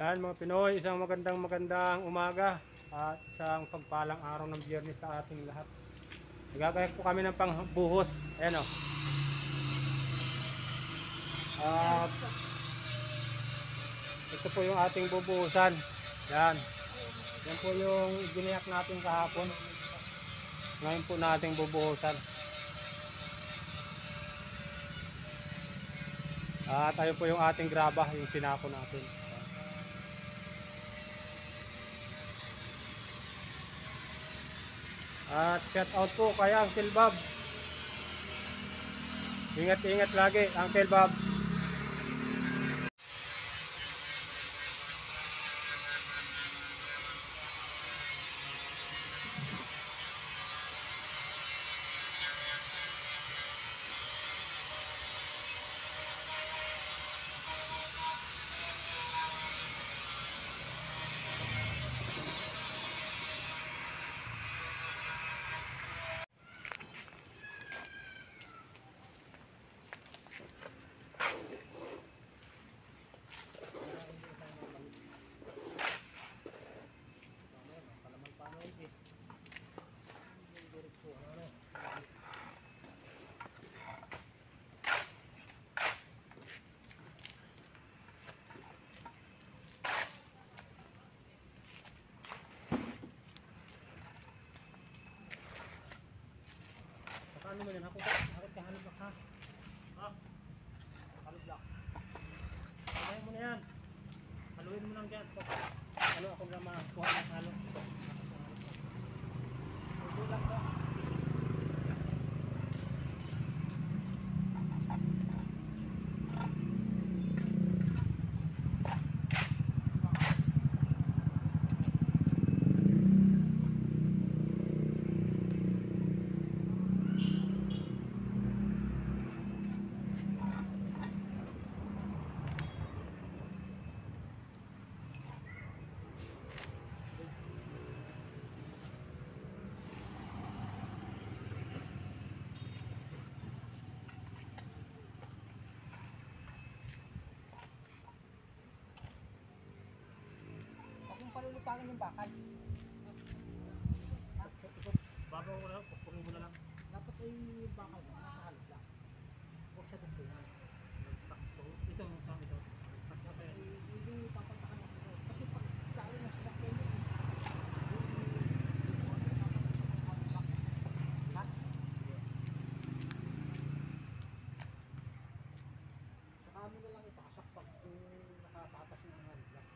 Yan mga Pinoy, isang magandang umaga at isang pagpalang araw ng Biyernes sa ating lahat. Nagagaya po kami ng pangbuhos. Ayan o. At ito po yung ating bubuhusan. Yan. Yan po yung ginayak natin kahapon. Ngayon po nating bubuhusan. At ayun po yung ating graba, yung sinako natin. At shout out po kay Uncle Bob. Ingat-ingat lagi, Uncle Bob. Ano mo yan? Ako ka halog ha? Ha? Halog block. Kaya mo na yan. Haluin mo lang dyan. Halo ako na makuha ng halo. Halo lang ba? Palulupakan yung bakal. Babaw mo na lang, pupungin mo na lang. Dapat ay bakal mo, nasa halog lang. Huwag sa dugtungan. Ito, saan ito? Hindi papantakan ako ito. Kasi pag kaya na sila kayo yun. Ha? Saka mo na lang ipasok pag nakatatas yung halog lang.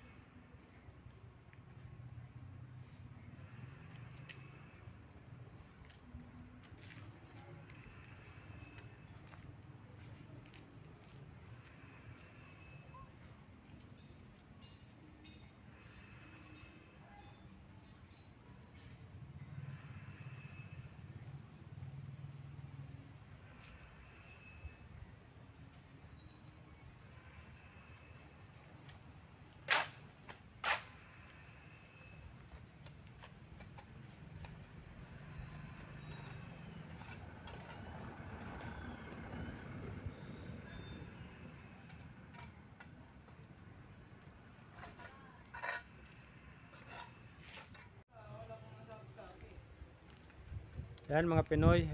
Ayan mga Pinoy,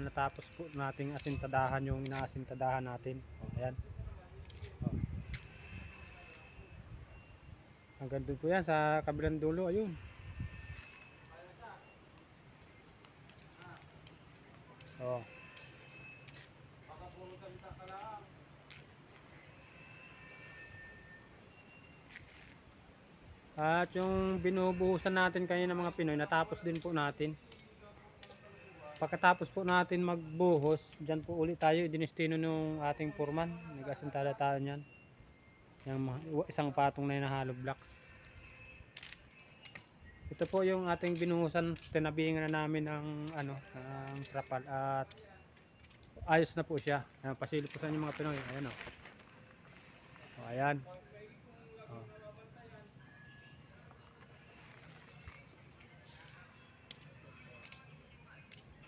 natapos po nating asintadahan yung inaasintadahan natin. Ayan. Hanggang doon po yan sa kabilang dulo, ayun. Oh. At yung binubuhusan natin kanina mga Pinoy, natapos din po natin. Pagkatapos po natin magbuhos, dyan po ulit tayo idinestino ng ating foreman. Nag-asintada tayo niyan. Yung isang patong na yung hollow blocks. Ito po yung ating binuhusan, tinabingan na namin ng ng trapal at ayos na po siya. Ayan, pasilip po sa inyo mga Pinoy. Ayan o. O, ayan. O.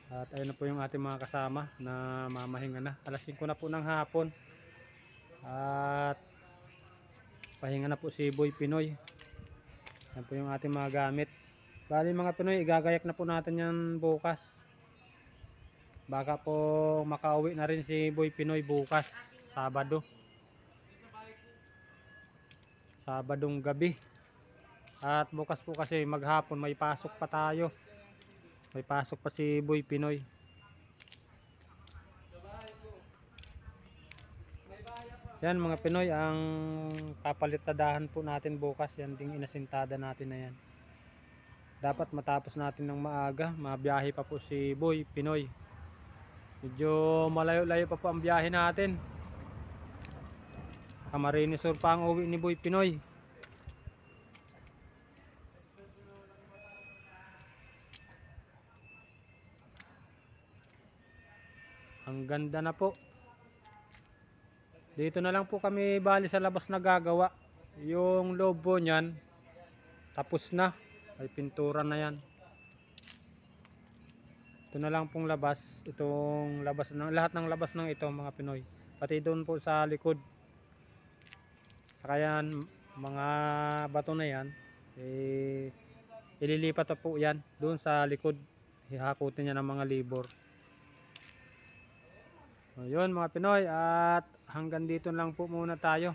At ayun na po yung ating mga kasama na mamahinga na. Alas 5 na po ng hapon. At Pahinga na po si Boy Pinoy. Yan po yung ating mga gamit. Bali mga Pinoy, igagayak na po natin yan bukas. Baka po makauwi na rin si Boy Pinoy bukas, Sabado. Sabadong gabi. At bukas po kasi maghapon may pasok pa tayo. May pasok pa si Boy Pinoy. Yan mga Pinoy, ang papalitadahan po natin bukas. Yan ding inasintada natin na yan. Dapat matapos natin ng maaga. Mabiyahe pa po si Boy Pinoy. Medyo malayo-layo pa po ang biyahe natin. Camarines Sur pa ang uwi ni Boy Pinoy. Ang ganda na po. Dito na lang po kami bali sa labas nagagawa. Yung loob po niyan, tapos na. May pintura na yan. Ito na lang pong labas. Itong labas ng lahat ng labas ng ito mga Pinoy. Pati doon po sa likod. Saka yan, mga bato na yan. Ililipat na po yan. Doon sa likod. Hihakutin niya ng mga libor. So, yun mga Pinoy, at hanggang dito lang po muna tayo.